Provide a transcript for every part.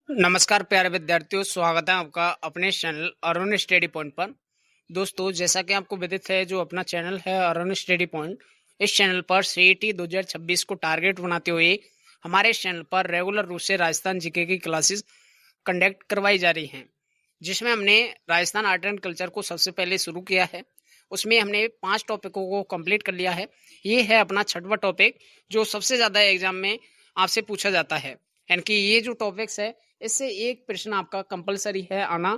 नमस्कार प्यारे विद्यार्थियों, स्वागत है आपका अपने चैनल अरुण स्टडी पॉइंट पर। दोस्तों, जैसा कि आपको विदित है, जो अपना चैनल है अरुण स्टडी पॉइंट, इस चैनल पर सीईटी 2026 को टारगेट बनाते हुए हमारे इस चैनल पर रेगुलर रूप से राजस्थान जीके की क्लासेस कंडक्ट करवाई जा रही हैं, जिसमें हमने राजस्थान आर्ट एंड कल्चर को सबसे पहले शुरू किया है। उसमें हमने 5 टॉपिकों को कंप्लीट कर लिया है। ये है अपना 6वां टॉपिक, जो सबसे ज़्यादा एग्जाम में आपसे पूछा जाता है। यानी कि ये जो टॉपिक्स है, इससे एक प्रश्न आपका कंपलसरी है आना,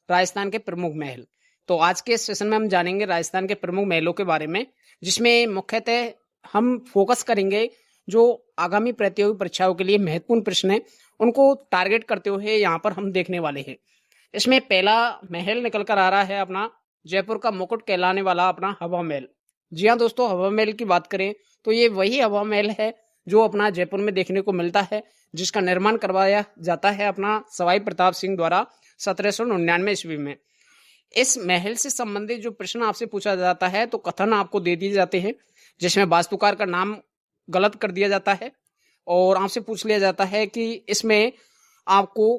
राजस्थान के प्रमुख महल। तो आज के इस सेशन में हम जानेंगे राजस्थान के प्रमुख महलों के बारे में, जिसमें मुख्यतः हम फोकस करेंगे जो आगामी प्रतियोगी परीक्षाओं के लिए महत्वपूर्ण प्रश्न है, उनको टारगेट करते हुए यहाँ पर हम देखने वाले हैं। इसमें पहला महल निकल कर आ रहा है अपना जयपुर का मुकुट कहलाने वाला अपना हवा महल। जी हाँ दोस्तों, हवा महल की बात करें तो ये वही हवा महल है जो अपना जयपुर में देखने को मिलता है, जिसका निर्माण करवाया जाता है अपना सवाई प्रताप सिंह द्वारा 1799 ईस्वी में। इस महल से संबंधित जो प्रश्न आपसे पूछा जाता है तो कथन आपको दे दिए जाते हैं, जिसमें वास्तुकार का नाम गलत कर दिया जाता है और आपसे पूछ लिया जाता है कि इसमें आपको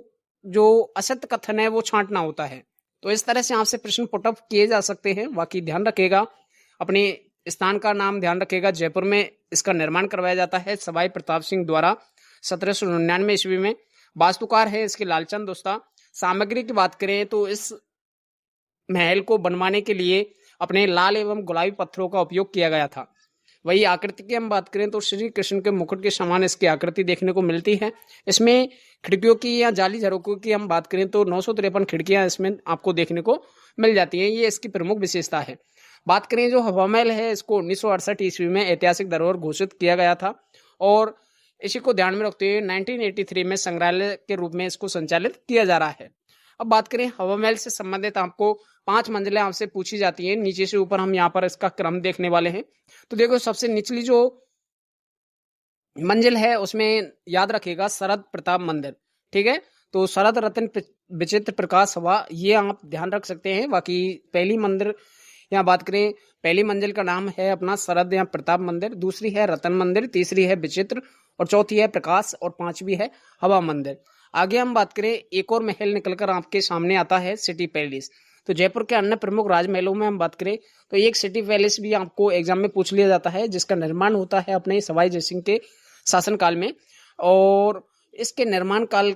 जो असत्य कथन है वो छांटना होता है। तो इस तरह से आपसे प्रश्न पुटअप किए जा सकते हैं। बाकी ध्यान रखिएगा, अपने स्थान का नाम ध्यान रखिएगा। जयपुर में इसका निर्माण करवाया जाता है सवाई प्रताप सिंह द्वारा 1799 ईस्वी में। वास्तुकार है इसके लालचंद दोस्ता। सामग्री की बात करें तो इस महल को बनवाने के लिए अपने लाल एवं गुलाबी पत्थरों का उपयोग किया गया था। वही आकृति की हम बात करें तो श्री कृष्ण के मुकुट के समान इसकी आकृति देखने को मिलती है। इसमें खिड़कियों की या जाली झरोकों की हम बात करें तो 953 खिड़कियां इसमें आपको देखने को मिल जाती हैं। ये इसकी प्रमुख विशेषता है। बात करें जो हवा महल है, इसको 1968 ईस्वी में ऐतिहासिक धरोहर घोषित किया गया था और इसी को ध्यान में रखते हुए 1983 में संग्रहालय के रूप में इसको संचालित किया जा रहा है। अब बात करें हवा महल से संबंधित, आपको 5 मंजिलें आपसे पूछी जाती हैं, नीचे से ऊपर हम यहाँ पर इसका क्रम देखने वाले हैं। तो देखो, सबसे निचली जो मंजिल है उसमें याद रखिएगा शरद प्रताप मंदिर, ठीक है। तो शरद रत्न विचित्र प्रकाश हवा, ये आप ध्यान रख सकते हैं। बाकी पहली मंदिर यहाँ बात करें, पहली मंजिल का नाम है अपना शरद या प्रताप मंदिर, दूसरी है रतन मंदिर, तीसरी है विचित्र और चौथी है प्रकाश और पांचवी है हवा मंदिर। आगे हम बात करें, एक और महल निकलकर आपके सामने आता है सिटी पैलेस। तो जयपुर के अन्य प्रमुख राजमहलों में हम बात करें तो एक सिटी पैलेस भी आपको एग्जाम में पूछ लिया जाता है, जिसका निर्माण होता है अपने सवाई जयसिंह के शासनकाल में। और इसके निर्माण काल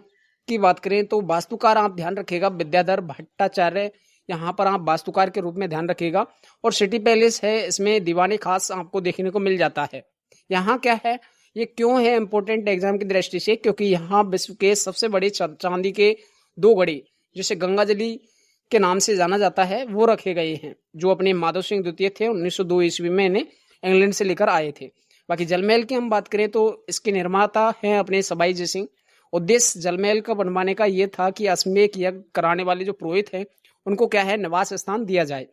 की बात करें तो वास्तुकार आप ध्यान रखिएगा विद्याधर भट्टाचार्य, यहाँ पर आप वास्तुकार के रूप में ध्यान रखिएगा। और सिटी पैलेस है, इसमें दीवानी खास आपको देखने को मिल जाता है। यहाँ क्या है, ये क्यों है इंपॉर्टेंट एग्जाम की दृष्टि से, क्योंकि यहाँ विश्व के सबसे बड़े चांदी के 2 घड़े, जिसे गंगाजली के नाम से जाना जाता है, वो रखे गए हैं, जो अपने माधव सिंह द्वितीय थे 1902 ईस्वी में इन्हें इंग्लैंड से लेकर आए थे। बाकी जलमहल की हम बात करें तो इसके निर्माता हैं अपने सवाई जय सिंह। उद्देश्य जलमहल का बनवाने का ये था कि अश्वमेध यज्ञ कराने वाले जो पुरोहित हैं उनको क्या है, निवास स्थान दिया जाए।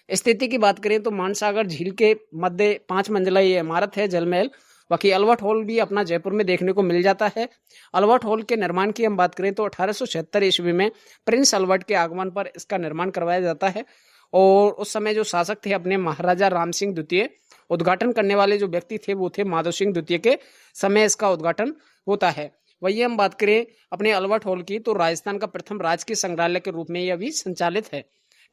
स्थिति की बात करें तो मानसागर झील के मध्य 5 मंजिला ये इमारत है जलमहल। बाकी अल्बर्ट हॉल भी अपना जयपुर में देखने को मिल जाता है। अल्बर्ट हॉल के निर्माण की हम बात करें तो 1876 ईस्वी में प्रिंस अल्बर्ट के आगमन पर इसका निर्माण करवाया जाता है और उस समय जो शासक थे अपने महाराजा राम सिंह द्वितीय, उद्घाटन करने वाले जो व्यक्ति थे वो थे माधव सिंह द्वितीय के समय इसका उद्घाटन होता है। वही हम बात करें अपने अल्बर्ट हॉल की तो राजस्थान का प्रथम राजकीय संग्रहालय के रूप में यह भी संचालित है,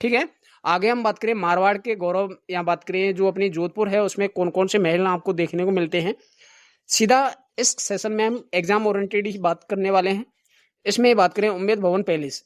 ठीक है। आगे हम बात करें मारवाड़ के गौरव, यहाँ बात करें जो अपनी जोधपुर है उसमें कौन कौन से महल आपको देखने को मिलते हैं। सीधा इस सेशन में हम एग्जाम ओरिएंटेड ही बात करने वाले हैं। इसमें बात करें उम्मेद भवन पैलेस।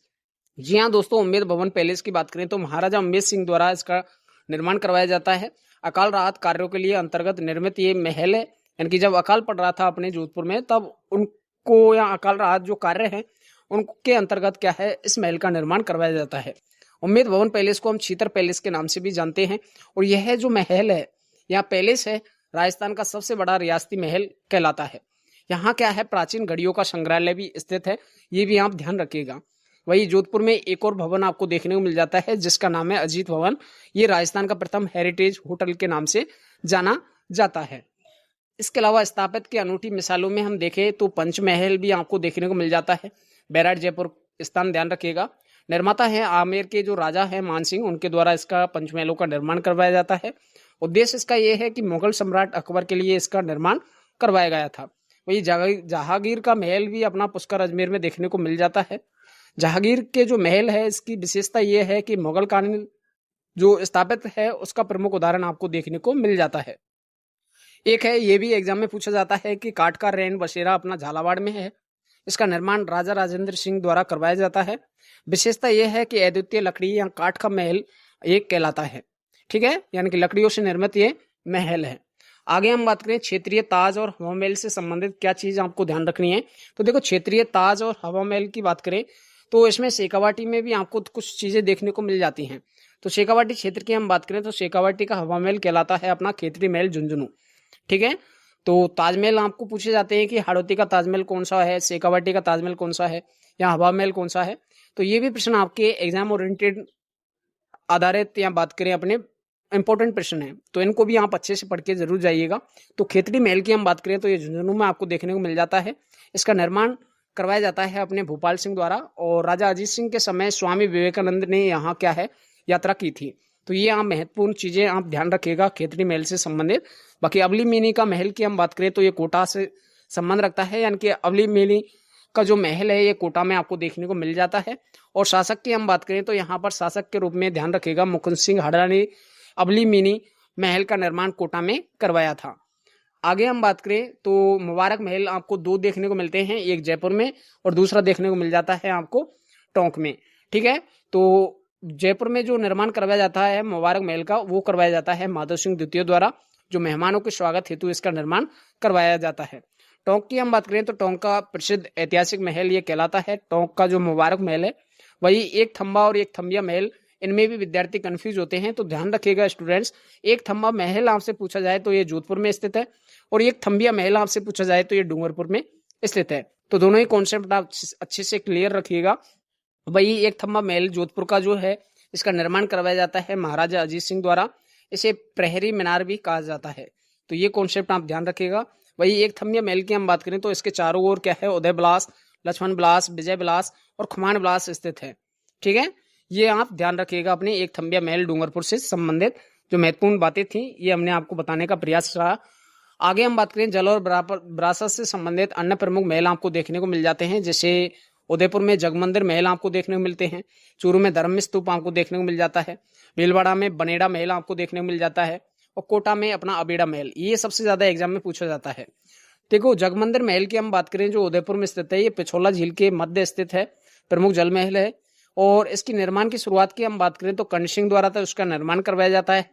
जी हाँ दोस्तों, उम्मेद भवन पैलेस की बात करें तो महाराजा उम्मेद सिंह द्वारा इसका निर्माण करवाया जाता है। अकाल राहत कार्यों के लिए अंतर्गत निर्मित ये महल है। यानी कि जब अकाल पड़ रहा था अपने जोधपुर में, तब उनको या अकाल राहत जो कार्य है उनके अंतर्गत क्या है, इस महल का निर्माण करवाया जाता है। उम्मेद भवन पैलेस को हम छीतर पैलेस के नाम से भी जानते हैं। और यह जो महल है या पैलेस है, राजस्थान का सबसे बड़ा रियासती महल कहलाता है। यहाँ क्या है, प्राचीन घड़ियों का संग्रहालय भी स्थित है, ये भी आप ध्यान रखिएगा। वही जोधपुर में एक और भवन आपको देखने को मिल जाता है, जिसका नाम है अजीत भवन। ये राजस्थान का प्रथम हेरिटेज होटल के नाम से जाना जाता है। इसके अलावा स्थापत्य की अनूठी मिसालों में हम देखें तो पंचमहल भी आपको देखने को मिल जाता है। बैराट जयपुर स्थान ध्यान रखिएगा। निर्माता है आमेर के जो राजा है मान सिंह, उनके द्वारा इसका पंचमहलों का निर्माण करवाया जाता है। उद्देश्य इसका यह है कि मुगल सम्राट अकबर के लिए इसका निर्माण करवाया गया था। वही जहांगीर का महल भी अपना पुष्कर अजमेर में देखने को मिल जाता है। जहांगीर के जो महल है इसकी विशेषता ये है कि मुगल कालीन जो स्थापित है उसका प्रमुख उदाहरण आपको देखने को मिल जाता है। एक है, ये भी एग्जाम में पूछा जाता है कि काठ का रैन बसेरा अपना झालावाड़ में है। इसका निर्माण राजा राजेंद्र सिंह द्वारा करवाया जाता है। विशेषता यह है कि अद्वितीय लकड़ी या काठ का महल एक कहलाता है। ठीक है, यानी कि लकड़ियों से निर्मित ये महल है। आगे हम बात करें क्षेत्रीय ताज और हवा महल से संबंधित क्या चीज आपको ध्यान रखनी है। तो देखो, क्षेत्रीय ताज और हवा महल की बात करें तो इसमें शेखावाटी में भी आपको कुछ चीजें देखने को मिल जाती हैं। तो शेखावाटी क्षेत्र की हम बात करें तो शेखावाटी का हवा महल कहलाता है अपना खेतरी महल झुंझुनू। ठीक है, तो ताजमहल आपको पूछे जाते हैं कि हाड़ौती का ताजमहल कौन सा है, शेखावाटी का ताजमहल कौन सा है, या हवा महल कौन सा है। तो ये भी प्रश्न आपके एग्जाम ओरिएंटेड आधारित या बात करें अपने इंपॉर्टेंट प्रश्न है, तो इनको भी आप अच्छे से पढ़ के जरूर जाइएगा। तो खेतड़ी महल की हम बात करें तो ये झुंझुनू में आपको देखने को मिल जाता है। इसका निर्माण करवाया जाता है अपने भोपाल सिंह द्वारा, और राजा अजीत सिंह के समय स्वामी विवेकानंद ने यहाँ क्या है यात्रा की थी। तो ये आप महत्वपूर्ण चीजें आप ध्यान रखिएगा खेतड़ी महल से संबंधित। बाकी अवली मिनी का महल की हम बात करें तो ये कोटा से संबंध रखता है, यानी कि अवली मिनी का जो महल है ये कोटा में आपको देखने को मिल जाता है। और शासक की हम बात करें तो यहाँ पर शासक के रूप में ध्यान रखिएगा मुकुंद सिंह हाडा ने अवली मिनी महल का निर्माण कोटा में करवाया था। आगे हम बात करें तो मुबारक महल आपको दो देखने को मिलते हैं, एक जयपुर में और दूसरा देखने को मिल जाता है आपको टोंक में। ठीक है, तो जयपुर में जो निर्माण करवाया जाता है मुबारक महल का, वो करवाया जाता है माधव सिंह द्वितीय द्वारा, जो मेहमानों के स्वागत हेतु इसका निर्माण करवाया जाता है। टोंक की हम बात करें तो टोंक का प्रसिद्ध ऐतिहासिक महल ये कहलाता है। टोंक का जो मुबारक महल है वही एक थंबा और एक थंबिया महल, इनमें भी विद्यार्थी कंफ्यूज होते हैं, तो ध्यान रखिएगा स्टूडेंट्स। एक थंबा महल आपसे पूछा जाए तो ये जोधपुर में स्थित है, और एक थंबिया महल आपसे पूछा जाए तो ये डूंगरपुर में स्थित है। तो दोनों ही कॉन्सेप्ट आप अच्छे से क्लियर रखिएगा। वही एक थंबा महल जोधपुर का जो है इसका निर्माण करवाया जाता है महाराजा अजीत सिंह द्वारा। इसे प्रहरी मीनार भी कहा जाता है, तो ये कॉन्सेप्ट आप ध्यान रखिएगा। वही एक थंबिया महल की हम बात करें तो इसके चारों ओर क्या है उदय विलास, लक्ष्मण विलास, विजय विलास और खुमान विलास स्थित है। ठीक है, ये आप ध्यान रखिएगा। अपने एक थंबिया महल डूंगरपुर से संबंधित जो महत्वपूर्ण बातें थी ये हमने आपको बताने का प्रयास रहा। आगे हम बात करें जल और विरासत से संबंधित अन्य प्रमुख महल आपको देखने को मिल जाते हैं, जैसे उदयपुर में जगमंदिर महल आपको देखने को मिलते हैं, चूरू में धर्म स्तूप आपको देखने को मिल जाता है, भीलवाड़ा में बनेड़ा महल आपको देखने को मिल जाता है, और कोटा में अपना अबेड़ा महल। ये सबसे ज्यादा एग्जाम में पूछा जाता है। देखो, जगमंदिर महल की हम बात करें जो उदयपुर में स्थित है, ये पिछोला झील के मध्य स्थित है, प्रमुख जल महल है। और इसकी निर्माण की शुरुआत की हम बात करें तो कर्ण सिंह द्वारा था उसका निर्माण करवाया जाता है,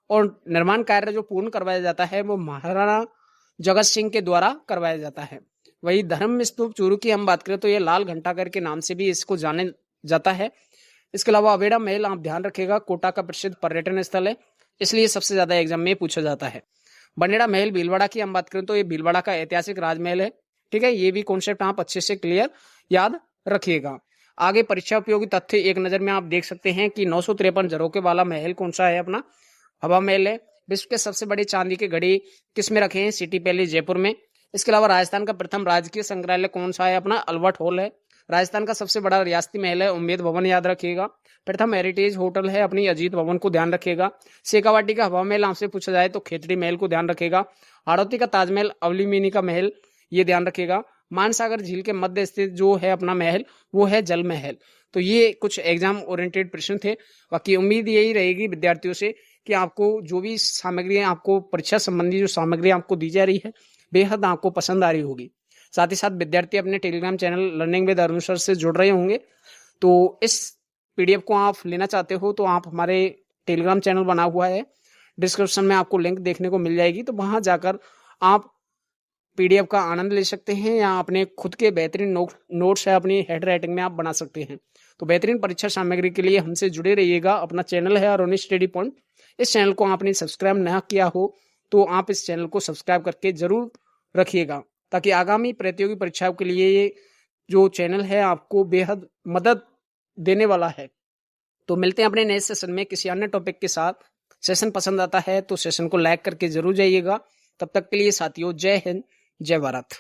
और निर्माण कार्य जो पूर्ण करवाया जाता है वो महाराणा जगत सिंह के द्वारा करवाया जाता है। वही धर्म स्तूप चूरू की हम बात करें तो ये लाल घंटाघर के नाम से भी इसको जाने जाता है। इसके अलावा अबेड़ा महल आप ध्यान रखिएगा कोटा का प्रसिद्ध पर्यटन स्थल है, इसलिए सबसे ज्यादा एग्जाम में पूछा जाता है। बनेड़ा महल भीलवाड़ा की हम बात करें तो ये भीलवाड़ा का ऐतिहासिक राजमहल है। ठीक है, ये भी कॉन्सेप्ट आप अच्छे से क्लियर याद रखिएगा। आगे परीक्षा उपयोगी तथ्य एक नजर में आप देख सकते हैं कि 953 झरोखे वाला महल कौन सा है, अपना हवा महल है। विश्व के सबसे बड़े चांदी के घड़ी किस में रखे हैं, सिटी पैलेस जयपुर में। इसके अलावा राजस्थान का प्रथम राजकीय संग्रहालय कौन सा है, अपना अल्बर्ट हॉल है। राजस्थान का सबसे बड़ा रियासती महल है उम्मेद भवन, याद रखिएगा। प्रथम हेरिटेज होटल है अपनी अजीत भवन को ध्यान रखिएगा। शेखावाटी का हवा महल आपसे पूछा जाए तो खेतड़ी महल को ध्यान रखिएगा। हाड़ौती का ताजमहल अवली मिनी का महल ये ध्यान रखिएगा। मानसागर झील के मध्य स्थित जो है अपना महल वो है जल महल। तो ये कुछ एग्जाम ओरिएंटेड प्रश्न थे। बाकी उम्मीद यही रहेगी विद्यार्थियों से कि आपको जो भी सामग्री आपको परीक्षा संबंधी जो सामग्री आपको दी जा रही है बेहद आपको पसंद आ रही होगी। साथ ही साथ विद्यार्थी अपने Telegram channel learning with Arun sir से जुड़ रहे होंगे, तो इस पीडीएफ को आप लेना चाहते हो तो आप हमारे टेलीग्राम चैनल बना हुआ है, डिस्क्रिप्शन में आपको लिंक देखने को मिल जाएगी, तो वहां जाकर आप पीडीएफ का आनंद ले सकते हैं या अपने खुद के बेहतरीन नोट्स है अपनी हैंड राइटिंग में आप बना सकते हैं। तो बेहतरीन परीक्षा सामग्री के लिए हमसे जुड़े रहिएगा। अपना चैनल है अरुण स्टडी पॉइंट, इस चैनल को आपने सब्सक्राइब ना किया हो तो आप इस चैनल को सब्सक्राइब करके जरूर रखिएगा, ताकि आगामी प्रतियोगी परीक्षाओं के लिए ये जो चैनल है आपको बेहद मदद देने वाला है। तो मिलते हैं अपने नए सेशन में किसी अन्य टॉपिक के साथ। सेशन पसंद आता है तो सेशन को लाइक करके जरूर जाइएगा। तब तक के लिए साथियों, जय हिंद, जय भारत।